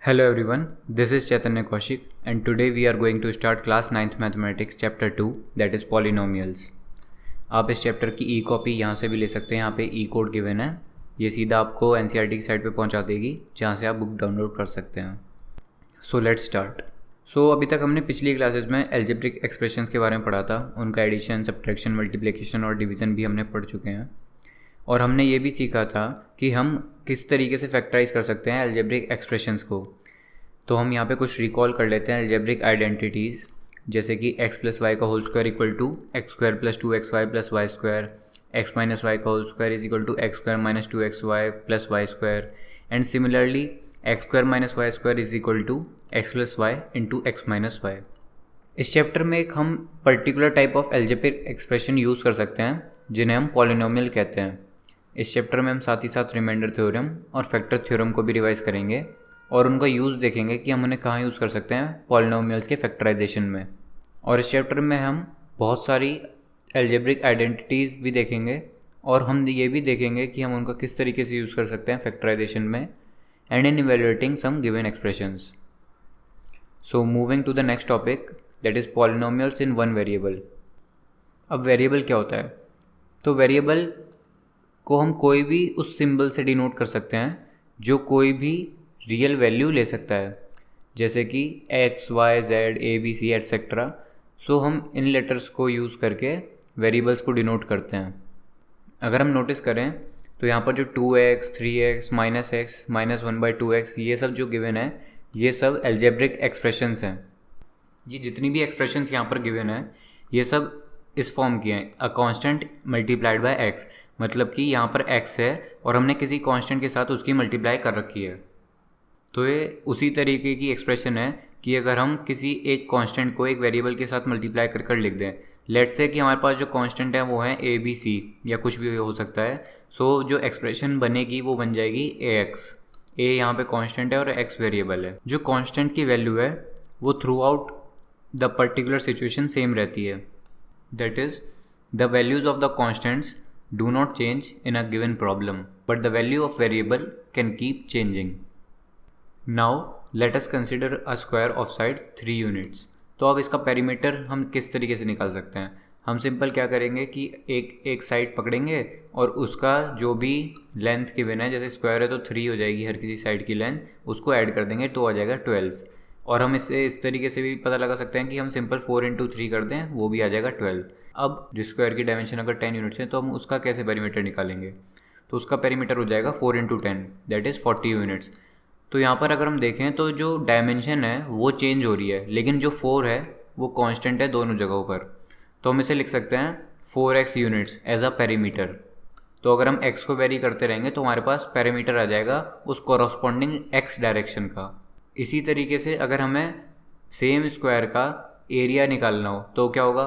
Hello everyone, this is Chaitanya Kaushik and today we are going to start class 9th Mathematics chapter 2 that is polynomials. आप इस chapter की ई copy यहाँ से भी ले सकते हैं. यहाँ पे ई कोड गिवन है, ये सीधा आपको NCERT की साइट पे पहुँचा देगी जहाँ से आप बुक डाउनलोड कर सकते हैं. So let's start. अभी तक हमने पिछली क्लासेस में एल्जेब्रिक एक्सप्रेशंस के बारे में पढ़ा था. उनका एडिशन, सब्ट्रैक्शन, मल्टीप्लिकेशन और डिवीज़न भी हमने पढ़ चुके हैं. और हमने ये भी सीखा था कि हम किस तरीके से फैक्टराइज कर सकते हैं एल्जेब्रिक एक्सप्रेशंस को. तो हम यहाँ पे कुछ रिकॉल कर लेते हैं एल्जेब्रिक आइडेंटिटीज़, जैसे कि x प्लस वाई का whole square equal to x square plus 2xy plus y square, x minus y का whole square is equal to x square minus 2xy plus y square, and similarly x square minus Y square is equal to x plus y into x minus y. इस chapter में एक हम particular type of algebraic expression use कर सकते हैं जिन्हें हम polynomial कहते हैं. इस चैप्टर में हम साथ ही साथ रिमाइंडर थ्योरम और फैक्टर थ्योरम को भी रिवाइज करेंगे और उनका यूज़ देखेंगे कि हम उन्हें कहाँ यूज़ कर सकते हैं पॉलिनोमियल्स के फैक्टराइजेशन में. और इस चैप्टर में हम बहुत सारी एल्जेब्रिक आइडेंटिटीज़ भी देखेंगे और हम ये भी देखेंगे कि हम उनका किस तरीके से यूज़ कर सकते हैं फैक्टराइजेशन में and in evaluating some given expressions. So moving to the next topic that is polynomials in one variable. अब वेरिएबल क्या होता है? तो वेरिएबल को हम कोई भी उस सिंबल से डिनोट कर सकते हैं जो कोई भी रियल वैल्यू ले सकता है, जैसे कि x, y, z, a, b, c etcetera. So हम इन लेटर्स को यूज़ करके वेरिएबल्स को डिनोट करते हैं. अगर हम नोटिस करें तो यहाँ पर जो 2x, 3x, -x, -1/2x ये सब जो गिवन है ये सब एल्जेब्रिक एक्सप्रेशंस हैं. ये जितनी भी एक्सप्रेशंस यहाँ पर गिवन है ये सब इस फॉर्म की हैं, a constant multiplied by x. मतलब कि यहाँ पर x है और हमने किसी कांस्टेंट के साथ उसकी मल्टीप्लाई कर रखी है. तो ये उसी तरीके की एक्सप्रेशन है कि अगर हम किसी एक कांस्टेंट को एक वेरिएबल के साथ मल्टीप्लाई कर कर लिख दें, लेट्स से कि हमारे पास जो कांस्टेंट है वो है a b c या कुछ भी हो सकता है. सो जो एक्सप्रेशन बनेगी वो बन जाएगी ax. a यहाँ पे कांस्टेंट है और x वेरिएबल है. जो कांस्टेंट की वैल्यू है वो through out the particular situation same रहती है. That is the values of the constants do not change in a given problem, but the value of variable can keep changing. Now let us consider a square of side 3 units. तो अब इसका perimeter हम किस तरीके से निकाल सकते हैं? हम सिंपल क्या करेंगे कि एक साइड पकड़ेंगे और उसका जो भी लेंथ गिवन है, जैसे स्क्वायर है तो 3 हो जाएगी हर किसी साइड की लेंथ, उसको ऐड कर देंगे तो आ जाएगा 12. और हम इससे इस तरीके से भी पता लगा सकते हैं कि हम सिंपल 4 × 3 कर दें वो भी आ जाएगा 12. अब जिस स्क्वायर की डायमेंशन अगर 10 यूनिट्स है तो हम उसका कैसे पेरीमीटर निकालेंगे? तो उसका पेरीमीटर हो जाएगा 4 × 10 दैट इज़ 40 यूनिट्स. तो यहाँ पर अगर हम देखें तो जो डायमेंशन है वो चेंज हो रही है, लेकिन जो 4 है वो कांस्टेंट है दोनों जगहों पर. तो हम इसे लिख सकते हैं 4x units as a perimeter. तो अगर हम x को वेरी करते रहेंगे तो हमारे पास पेरीमीटर आ जाएगा उस कॉरस्पॉन्डिंग x डायरेक्शन का. इसी तरीके से अगर हमें सेम स्क्वायर का एरिया निकालना हो तो क्या होगा?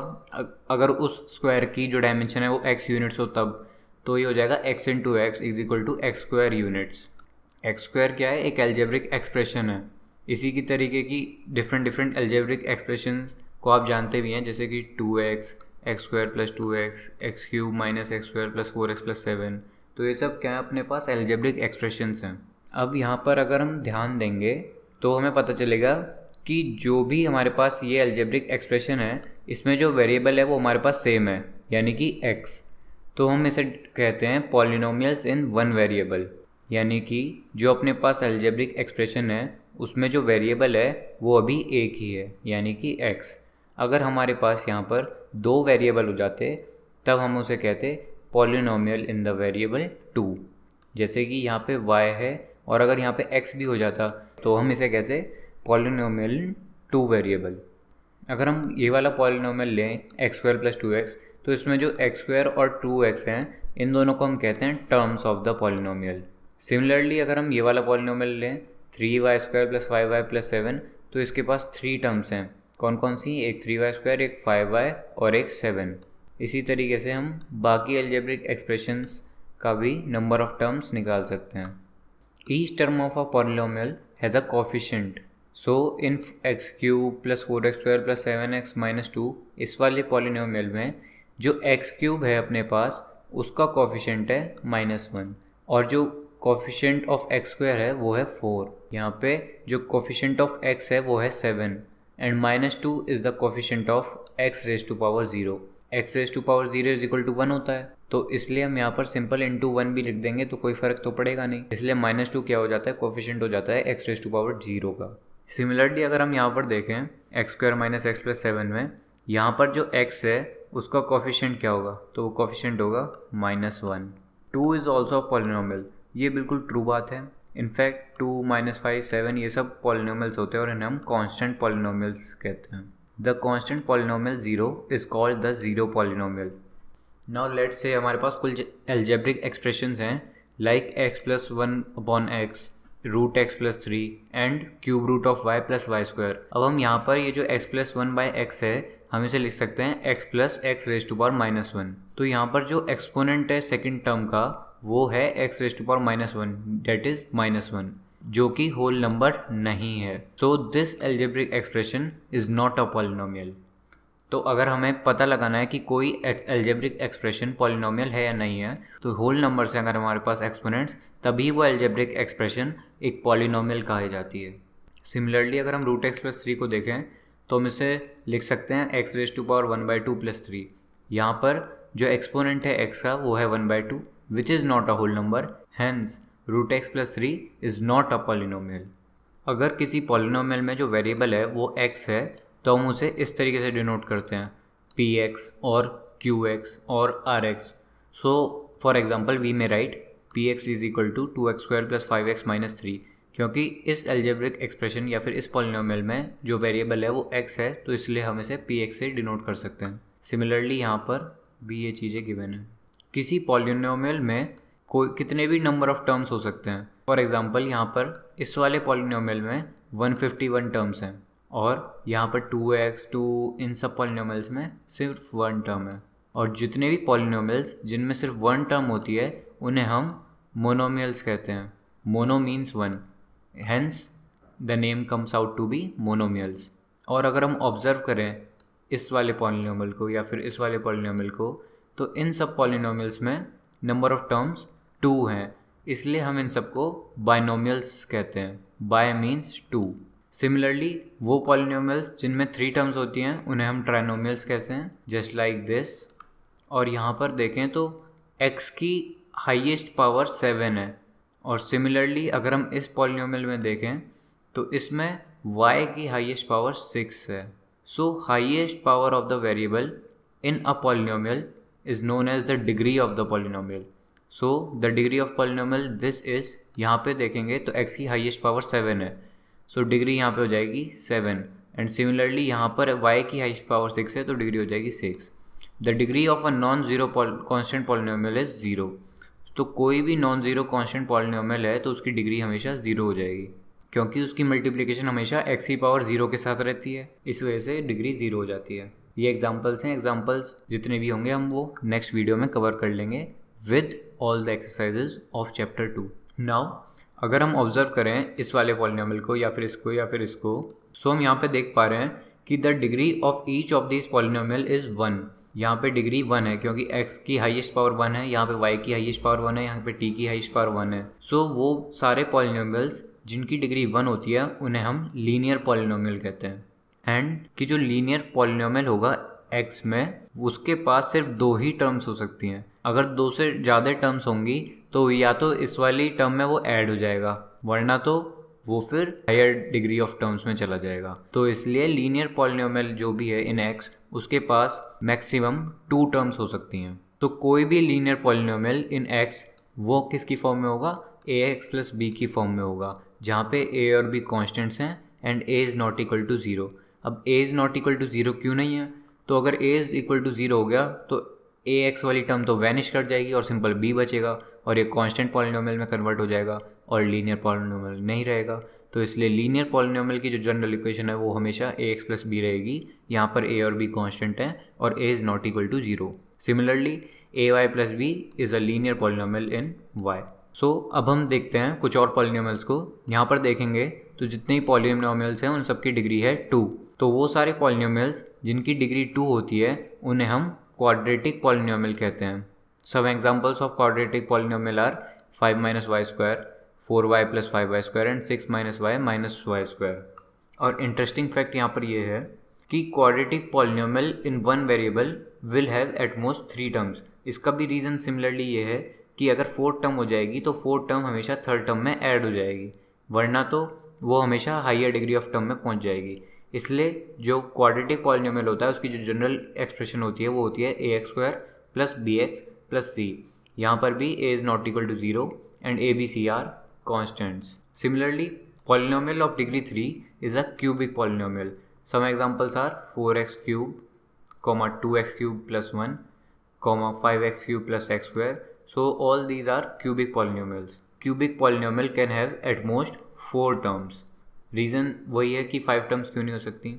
अगर उस स्क्वायर की जो डायमेंशन है वो x यूनिट्स हो तब तो ये हो जाएगा x × x is equal to x square units. X square क्या है? एक एल्जेब्रिक एक्सप्रेशन है. इसी की तरीके की डिफरेंट एल्जेब्रिक एक्सप्रेशन को आप जानते भी हैं, जैसे कि 2x, x square plus 2x, x cube minus x square plus 4x plus 7. तो ये सब क्या है? अपने पास एल्जेब्रिक एक्सप्रेशंस हैं. अब यहाँ पर अगर हम ध्यान देंगे तो हमें पता चलेगा कि जो भी हमारे पास ये एल्जेब्रिक एक्सप्रेशन है इसमें जो वेरिएबल है वो हमारे पास सेम है, यानी कि x. तो हम इसे कहते हैं पॉलिनोमियल्स इन वन वेरिएबल, यानी कि जो अपने पास एल्जेब्रिक एक्सप्रेशन है उसमें जो वेरिएबल है वो अभी एक ही है, यानी कि x. अगर हमारे पास यहाँ पर 2 वेरिएबल हो जाते तब हम उसे कहते पॉलिनोमियल इन द वेरिएबल 2. जैसे कि यहाँ पे y है और अगर यहाँ पे x भी हो जाता तो हम इसे कैसे पॉलिनोमियल इन 2 वेरिएबल. अगर हम ये वाला पॉलिनोमियल लें x स्क्वायर प्लस 2x तो इसमें जो x स्क्वायर और 2x हैं इन दोनों को हम कहते हैं terms of the polynomial. Similarly अगर हम ये वाला पॉलिनोमियल लें 3y square plus 5y plus 7 तो इसके पास 3 टर्म्स हैं. कौन कौन सी? एक 3y स्क्वायर, एक 5y और एक 7. इसी तरीके से हम बाकी एल्जेब्रिक एक्सप्रेशंस का भी नंबर ऑफ टर्म्स निकाल सकते हैं. Each term of a polynomial has a coefficient. So in x cube plus 4x square plus 7x minus 2 इस वाले पॉलिनोमियल में जो एक्स क्यूब है अपने पास उसका कोफिशिएंट है -1 और जो कोफिशिएंट ऑफ एक्स स्क्वायर है वो है 4, यहाँ पे जो कोफिशिएंट ऑफ एक्स है वो है 7 and -2 is the coefficient of x raise to power 0। X raise to power 0 is equal to 1 होता है, तो इसलिए हम यहाँ पर सिंपल इंटू 1 भी लिख देंगे तो कोई फ़र्क तो पड़ेगा नहीं, इसलिए -2 क्या हो जाता है, कोफिशिएंट हो जाता है एक्स रेज टू पावर 0 का। सिमिलरली अगर हम यहाँ पर देखें x square minus x plus 7 में, यहाँ पर जो x है उसका कोफिशिएंट क्या होगा, तो वो कोफिशिएंट होगा -1। 2 इज़ ऑल्सो पॉलिनोमियल, ये बिल्कुल ट्रू बात है। इनफैक्ट 2, -5, 7 ये सब पॉलिनोमियल्स होते हैं और इन्हें हम कांस्टेंट पॉलिनोमियल्स कहते हैं। The constant polynomial 0 is called the zero polynomial. Now let's say हमारे पास कुछ एल्जेब्रिक एक्सप्रेशंस हैं like x + 1/x, √x+3 and cube root of y + y²। अब हम यहाँ पर ये जो x + 1/x है हम इसे लिख सकते हैं x + x raise to power -1। तो यहाँ पर जो एक्सपोनेंट है सेकंड टर्म का वो है x raise to power -1 that is -1, जो कि होल नंबर नहीं है। So this algebraic expression is not a polynomial. तो अगर हमें पता लगाना है कि कोई एल्जेब्रिक एक्सप्रेशन पॉलिनोमियल है या नहीं है, तो होल नंबर से अगर हमारे पास एक्सपोनेंट्स, तभी वो एल्जेब्रिक एक्सप्रेशन एक पॉलिनोमियल कही जाती है। सिमिलरली अगर हम √x+3 को देखें तो हम इसे लिख सकते हैं x रेज़ टू पावर 1/2 + 3। यहाँ पर जो एक्सपोनेंट है x का वो है 1/2 which is not a whole number, hence √x+3 is not a polynomial. अगर किसी पॉलिनोमियल में जो वेरिएबल है वो x है तो हम उसे इस तरीके से डिनोट करते हैं px और qx और rx। So for example we may write px is equal to 2x² + 5x - 3, क्योंकि इस एल्जेब्रिक एक्सप्रेशन या फिर इस पॉलिनोमियल में जो वेरिएबल है वो x है, तो इसलिए हम इसे px से डिनोट कर सकते हैं। सिमिलरली यहाँ पर भी ये चीज़ें गिवन है। किसी पॉलिनोमियल में कोई कितने भी नंबर ऑफ टर्म्स हो सकते हैं। फॉर एग्जांपल यहाँ पर इस वाले पॉलिनोमियल में 151 टर्म्स हैं और यहाँ पर 2x, 2 इन सब पॉलिनोमियल्स में सिर्फ 1 टर्म है। और जितने भी पॉलिनोमियल्स जिनमें सिर्फ 1 टर्म होती है उन्हें हम मोनोमियल्स कहते हैं। Mono means 1, hence the name comes out to be monomials. और अगर हम ऑब्जर्व करें इस वाले पॉलिनोमियल को या फिर इस वाले पॉलिनोमियल को, तो इन सब पॉलिनोमियल्स में नंबर ऑफ टर्म्स 2 हैं, इसलिए हम इन सबको बाइनोमियल्स कहते हैं। Bye means 2। सिमिलरली वो पॉलिनोमियल्स जिनमें 3 टर्म्स होती हैं उन्हें हम ट्राइनोमियल्स कहते हैं, जस्ट लाइक दिस। और यहाँ पर देखें तो x की हाईएस्ट पावर 7 है, और सिमिलरली अगर हम इस पॉलिनोमियल में देखें तो इसमें y की हाईएस्ट पावर 6 है। So highest power of the variable in a polynomial is known as the degree of the polynomial. So the degree of polynomial this is, यहाँ पे देखेंगे तो x की हाईएस्ट पावर 7 है, सो डिग्री यहाँ पे हो जाएगी 7। एंड सिमिलरली यहाँ पर y की हाईएस्ट पावर 6 है तो डिग्री हो जाएगी 6। The degree of a non zero constant polynomial is 0। तो कोई भी नॉन ज़ीरो कॉन्स्टेंट पॉलिनोमियल है तो उसकी डिग्री हमेशा 0 हो जाएगी, क्योंकि उसकी मल्टीप्लिकेशन हमेशा x की पावर 0 के साथ रहती है, इस वजह से डिग्री 0 हो जाती है। ये एग्जाम्पल्स हैं, एग्जाम्पल्स जितने भी होंगे हम वो नेक्स्ट वीडियो में कवर कर लेंगे with all the exercises of chapter 2। Now अगर हम ऑब्जर्व करें इस वाले पॉलिनोमियल को या फिर इसको या फिर इसको, सो हम यहाँ पे देख पा रहे हैं कि the degree of each of this polynomial is 1। यहाँ पे डिग्री 1 है क्योंकि x की हाईएस्ट पावर 1 है, यहाँ पे y की हाईएस्ट पावर 1 है, यहाँ पे t की हाईएस्ट पावर 1 है। सो वो सारे पॉलिनोमियल्स जिनकी डिग्री 1 होती है उन्हें हम लीनियर पॉलिनोमियल कहते हैं। एंड कि जो लीनियर पॉलिनोमियल होगा x में, उसके पास सिर्फ 2 ही टर्म्स हो सकती हैं। अगर 2 से ज़्यादा टर्म्स होंगी तो या तो इस वाली टर्म में वो ऐड हो जाएगा, वरना तो वो फिर हायर डिग्री ऑफ टर्म्स में चला जाएगा। तो इसलिए लीनियर पॉलिनोमियल जो भी है इन x, उसके पास मैक्सिमम 2 टर्म्स हो सकती हैं। तो कोई भी लीनियर पॉलिनोमियल इन x वो किसकी फॉर्म में होगा, ax + b की फॉर्म में होगा, जहाँ पे a और b कॉन्स्टेंट्स हैं and a is not equal to 0। अब a is not equal to 0 क्यों नहीं है, तो अगर a इज़ इक्वल टू 0 हो गया तो ax वाली टर्म तो वैनिश कर जाएगी और सिंपल b बचेगा और ये कांस्टेंट पॉलिनोमियल में कन्वर्ट हो जाएगा और लीनियर पॉलिनोमियल नहीं रहेगा। तो इसलिए लीनियर पॉलिनोमियल की जो जनरल इक्वेशन है वो हमेशा ax + b रहेगी। यहाँ पर a और b कांस्टेंट हैं और a is not equal to 0। Similarly ay + b is a linear polynomial in y। So अब हम देखते हैं कुछ और पॉलिनोमियल्स को। यहाँ पर देखेंगे तो जितने ही पॉलिनोमियल्स हैं उन सबकी डिग्री है 2। तो वो सारे पॉलिनोमियल्स जिनकी डिग्री 2 होती है उन्हें हम क्वाड्रेटिक पॉलिनोमियल कहते हैं। Some examples of quadratic polynomial are 5 minus Y square, 4y plus 5y square and 6 minus Y minus Y square. और इंटरेस्टिंग फैक्ट यहाँ पर ये है कि quadratic polynomial in one variable will have at most 3 terms. इसका भी reason similarly ये है कि अगर 4th टर्म हो जाएगी तो 4th टर्म हमेशा 3rd टर्म में ऐड हो जाएगी, वरना तो वो हमेशा हायर डिग्री ऑफ टर्म में पहुंच जाएगी। इसलिए जो क्वाड्रेटिक पॉलिनोमियल होता है उसकी जो जनरल एक्सप्रेशन होती है वो होती है ax square plus bx plus c। यहाँ पर भी a is not equal to 0 and a b c are constants. Similarly polynomial of degree 3 is a cubic polynomial. Some examples are 4x cube, 2x cube plus 1, 5x cube plus x square. So all these are cubic polynomials. Cubic polynomial can have at most 4 terms. Reason वही है कि 5 terms क्यों नहीं हो सकती।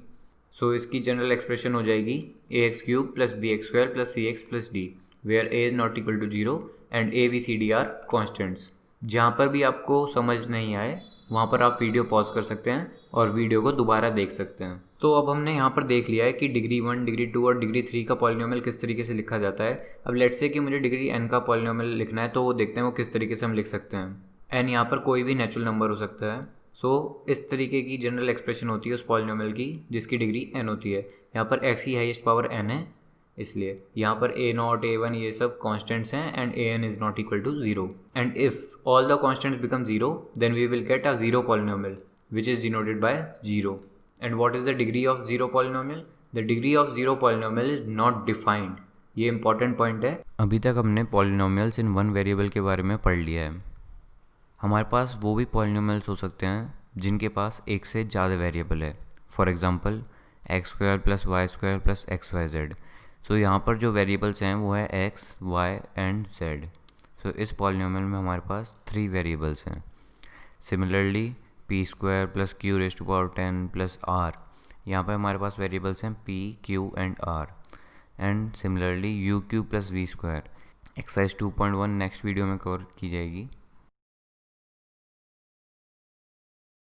So इसकी general expression हो जाएगी ax cube plus bx square plus cx plus d, where a is not equal to 0 and a b c d are constants. जहाँ पर भी आपको समझ नहीं आए वहाँ पर आप वीडियो पॉज कर सकते हैं और वीडियो को दोबारा देख सकते हैं। तो अब हमने यहाँ पर देख लिया है कि डिग्री 1, डिग्री 2 और डिग्री 3 का पॉलिनोमियल किस तरीके से लिखा जाता है। अब लेट्स से कि मुझे डिग्री n का पॉलिनोमियल लिखना है, तो वो देखते हैं वो किस तरीके से हम लिख सकते हैं। n यहाँ पर कोई भी नेचुरल नंबर हो सकता है। सो इस तरीके की जनरल एक्सप्रेशन होती है उस पॉलिनोमियल की जिसकी डिग्री n होती है। यहाँ पर x ही हाईएस्ट पावर n है, इसलिए यहाँ पर a0, a1 ये सब कॉन्स्टेंट्स हैं and an is not equal to 0। And if all the constants become 0 then we will get a zero polynomial which is denoted by 0। And what is the degree of zero polynomial? The degree of zero polynomial is not defined. ये important point है। अभी तक हमने polynomials in one variable के बारे में पढ़ लिया है। हमारे पास वो भी पॉलिनोमियल्स हो सकते हैं जिनके पास एक से ज़्यादा वेरिएबल है। For example x square plus y square plus x y z. So यहाँ पर जो वेरिएबल्स हैं वो है x, y and z। So इस पॉलिनोमियल में हमारे पास 3 वेरिएबल्स हैं। Similarly p square plus q raise to power 10 plus r, यहाँ पर हमारे पास वेरिएबल्स हैं p, q and r। And similarly u q plus v square. Exercise 2.1 next video में कवर की जाएगी।